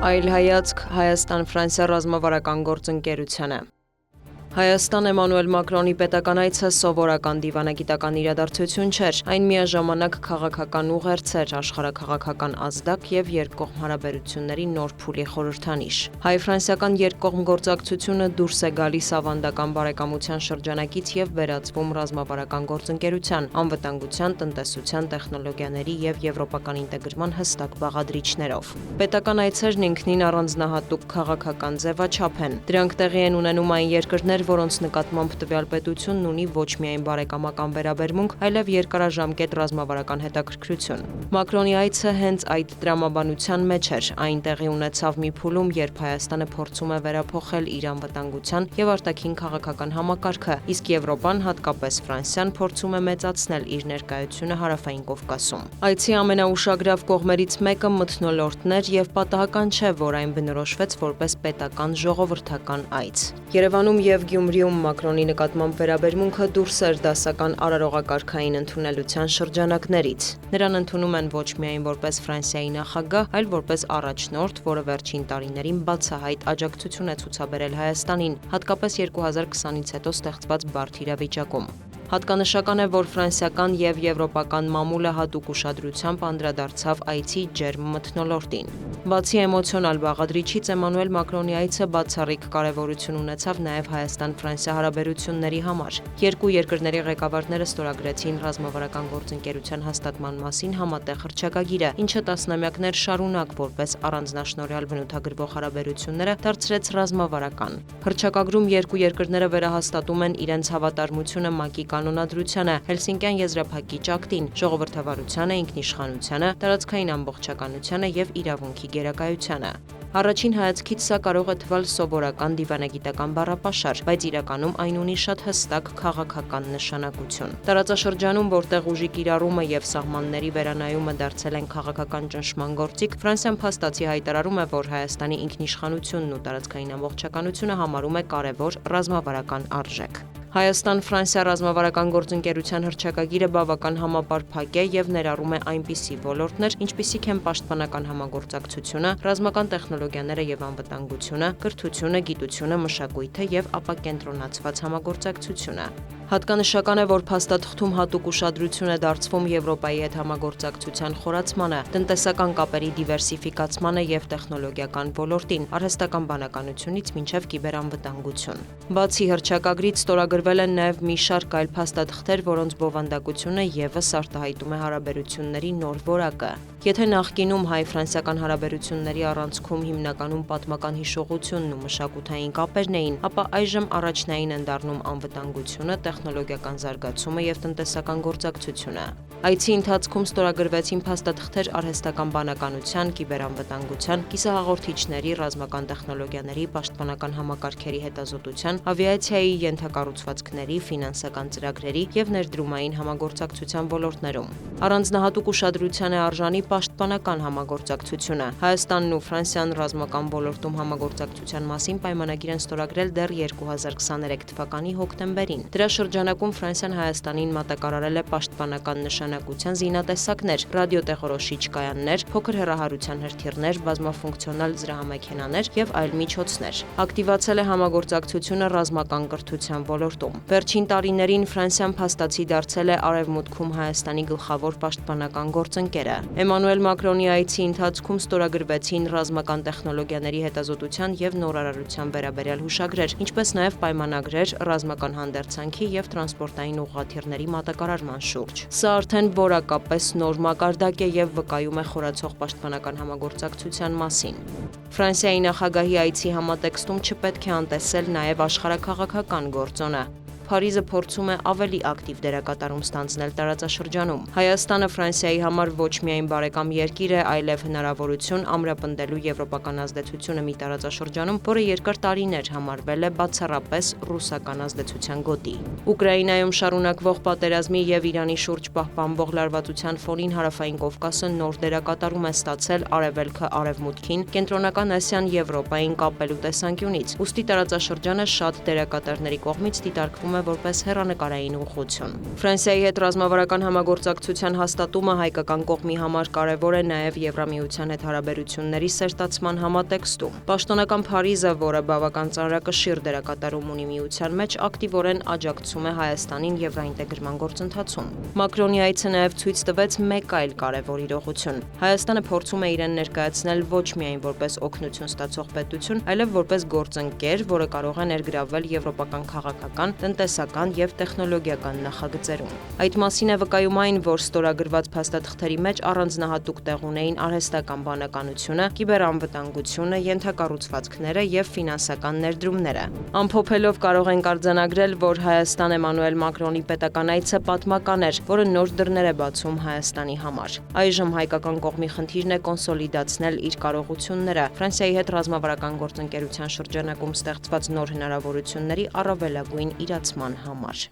Այլ հայացք Հայաստան-Ֆրանսիա ռազմավարական գործընկերությանը։ Հայաստան Էմանուել Մակրոնի պետական այցը սովորական դիվանագիտական իրադարձություն չէր, այն միաժամանակ քաղաքական ուղերձ էր, աշխարհաքաղաքական ազդակ եւ երկկողմ հարաբերությունների նոր փուլի խորհրդանիշ։ Հայ-ֆրանսիական երկկողմ գործակցությունը դուրս է գալիս ավանդական բարեկամության շրջանակից եւ վերածվում ռազմավարական գործընկերության, անվտանգության, տնտեսության, տեխնոլոգիաների եւ եվրոպական ինտեգրման հստակ բաղադրիչներով։ Պետական այցերն ինքնին առանձնահատուկ քաղաքական ձևաչափ են։ Դրանք տեղի են ունենում այն երկրներ, որոնց նկատմամբ տվյալ պետությունն ունի ոչ միայն բարեկամական վերաբերմունք, այլև երկարաժամկետ ռազմավարական հետաքրքրություն։ Մակրոնի այցը հենց այդ տրամաբանության մեջ էր, այն տեղի ունեցավ մի փուլում, երբ Հայաստանը փորձում է վերափոխել իր անվտանգության եւ արտաքին քաղաքական համակարգը, իսկ Եվրոպան, հատկապես Ֆրանսիան, փորձում է մեծացնել իր ներկայությունը Հարավային Կովկասում։ Այցի ամենաուշագրավ կողմերից մեկը մթնոլորտն էր եւ պատահական չէ, որ այն բնորոշվեց որպես պետական ժողովրդական այց։ Երևանում եւ Գյումրիում Մակրոնի նկատմամբ վերաբերմունքը դուրս էր դասական արարողակարգային ընդունելության շրջանակներից։ Նրան ընդունում են ոչ միայն որպես Ֆրանսիայի նախագահ, այլ որպես առաջնորդ, որը վերջին տարիներին բացահայտ աջակցություն է ցուցաբերել Հայաստանին, հատկապես 2020-ից հետո ստեղծված բարդ իրավիճակում։ Հատկանշական է, որ ֆրանսիական եւ եվրոպական մամուլը հատուկ ուշադրությամբ անդրադարձավ այցի ջերմ մթնոլորտին։ Բացի էմոցիոնալ բաղադրիչից, Էմանուել Մակրոնի այցը բացառիկ կարևորություն ունեցավ նաեւ Հայաստան-Ֆրանսիա հարաբերությունների համար։ Երկու երկրների ղեկավարները ստորագրեցին ռազմավարական գործընկերության հաստատման մասին համատեղ հռչակագիրը, ինչը տասնամյակներ շարունակ որպես առանձնաշնորհյալ բնութագրվող հարաբերությունները դարձրեց ռազմավարական։ Հռչակագրում երկու երկրները վերահաստատում են իրենց հավատարմությունը ՄԱԿ-ի կանոնադրությանը, Հելսինկյան եզրափակիչ ակտին, ժողովրդավարությանը, ինքնիշխանությանը, տարածքային ամբողջականությանը եւ իրավունքի գերակայությանը։ Առաջին հայացքից սա կարող է թվալ սովորական դիվանագիտական բառապաշար, բայց իրականում այն ունի շատ հստակ քաղաքական նշանակություն։ Տարածաշրջանում, որտեղ ուժի կիրառումը եւ սահմանների վերանայումը դարձել են քաղաքական ճնշման գործիք, Ֆրանսիան փաստացի հայտարարում է, որ Հայաստանի ինքնիշխանությունն ու տարածքային ամբողջականությունը համարում է կարևոր ռազմավարական արժեք։ Հայաստան-Ֆրանսիա ռազմավարական գործընկերության հռչակագիրը բավական համապարփակ է եւ ներառում է այնպիսի ոլորտներ, ինչպիսիք են պաշտպանական համագործակցությունը, ռազմական տեխնոլոգիաները եւ անվտանգությունը, կրթությունը, գիտությունը, մշակույթը եւ ապակենտրոնացված համագործակցությունը։ Հատկանշական է, որ փաստաթղթում հատուկ ուշադրություն է դարձվում Եվրոպայի հետ համագործակցության խորացմանը, տնտեսական կապերի դիվերսիֆիկացմանը եւ տեխնոլոգիական ոլորտին, արհեստական բանականությունից մինչեւ կիբերանվտանգություն։ Բացի հռչակագրից ստորագրվել են նաեւ մի շարք այլ փաստաթղթեր, որոնց բովանդակությունը եւս արտահայտում է հարաբերությունների նոր որակը։ Եթե նախկինում հայ-ֆրանսիական հարաբերությունների առանցքում հիմնականում պատմական հիշողությունն ու մշակութային կապերն էին, ապա այժմ առաջնային են դառնում անվտանգությունը, տեխնոլոգիական զարգացումը եւ տնտեսական գործակցությունը։ Այցի ընթացքում ստորագրվեցին փաստաթղթեր արհեստական բանականության, կիբերանվտանգության, կիսահաղորդիչների, ռազմական տեխնոլոգիաների, պաշտպանական համակարգերի հետազոտության, ավիացիայի ենթակառուցվածքների, ֆինանսական ծրագրերի եւ ներդրումային համագործակցության ոլորտներում։ Առանձնահատուկ ուշադրության է արժանի պաշտպանական համագործակցությունը։ Հայաստանն ու Ֆրանսիան ռազմական ոլորտում համագործակցության մասին պայմանագիր են ստորագրել դեռ 2023 թվականի հոկտեմբերին։ Դրա շրջանակում Ֆրանսիան Հայաստանին մատակարարել է պաշտպանական նշանակության զինատեսակներ, ռադիոտեղորոշիչ կայաններ, փոքր հեռահարության հրթիռներ, բազմաֆունկցիոնալ զրահամեքենաներ եւ այլ միջոցներ։ Ակտիվացել է համագործակցությունը ռազմական կրթության ոլորտում։ Վերջին տարիներին Ֆրանսիան փաստացի դարձել է Արևմուտքում Հայաստանի գլխավոր պաշտպանական գործընկերը։ Էմանուել Մակրոնի այցի ընթացքում ստորագրվեցին ռազմական տեխնոլոգիաների հետազոտության եւ նորարարության վերաբերյալ հուշագրեր, ինչպես նաեւ պայմանագրեր ռազմական հանդերձանքի եւ տրանսպորտային ուղղաթիռների մատակարարման շուրջ։ Սա արդեն որակապես նոր մակարդակ է եւ վկայում է խորացող պաշտպանական համագործակցության մասին։ Ֆրանսիայի նախագահի այցի համատեքստում չպետք է անտեսել նաեւ աշխարհաքաղաքական գործոնը։ Փարիզը փորձում է ավելի ակտիվ դերակատարում ստանձնել տարածաշրջանում։ Հայաստանը Ֆրանսիայի համար ոչ միայն բարեկամ երկիր է, այլև հնարավորություն ամրապնդելու եվրոպական ազդեցությունը մի տարածաշրջանում, որը երկար տարիներ համարվել է բացառապես ռուսական ազդեցության գոտի։ Ուկրաինայում շարունակվող պատերազմի եւ Իրանի շուրջ պահպանվող լարվածության ֆոնին Հարավային Կովկասը նոր դերակատարում է ստացել Արևելքը Արևմուտքին, Կենտրոնական Ասիան Եվրոպային կապելու տեսանկյունից։ Ուստի տարածաշրջանը շատ դերակատարների կողմից դիտարկվում է որպես հեռանկարային ուղղություն։ Ֆրանսիայի հետ ռազմավարական համագործակցության հաստատումը հայկական կողմի համար կարևոր է նաև Եվրամիության հետ հարաբերությունների սերտացման համատեքստում։ Պաշտոնական Փարիզը, որը բավական ծանրակշիռ դերակատարում ունի միության մեջ, ակտիվորեն աջակցում է Հայաստանին եվրաինտեգրման գործընթացում։ Մակրոնի այցը նաև ցույց տվեց մեկ այլ կարևոր իրողություն։ Հայաստանը փորձում է իրեն ներկայացնել ոչ միայն որպես օգնություն ստացող պետություն, այլև որպես գործընկեր, որը կարող է ներգրավվել եվրոպական քաղաքական, տնտեսական և տեխնոլոգիական նախագծերում։ Այդ մասին է վկայում այն, որ ստորագրված փաստաթղթերի մեջ առանձնահատուկ տեղ ունեին արհեստական բանականությունը, կիբերանվտանգությունը, ենթակառուցվածքները և ֆինանսական ներդրումները։ Ամփոփելով կարող ենք արձանագրել, որ Հայաստան Էմանուել Մակրոնի պետական այցը պատմական էր, որը նոր դռներ է բացում Հայաստանի համար։ Այժմ հայկական կողմի խնդիրն է կոնսոլիդացնել իր կարողությունները Ֆրանսիայի հետ ռազմավարական գործընկերության շրջանակում ստեղծված նոր հնարավորությունների առավելագույն իրացման համար։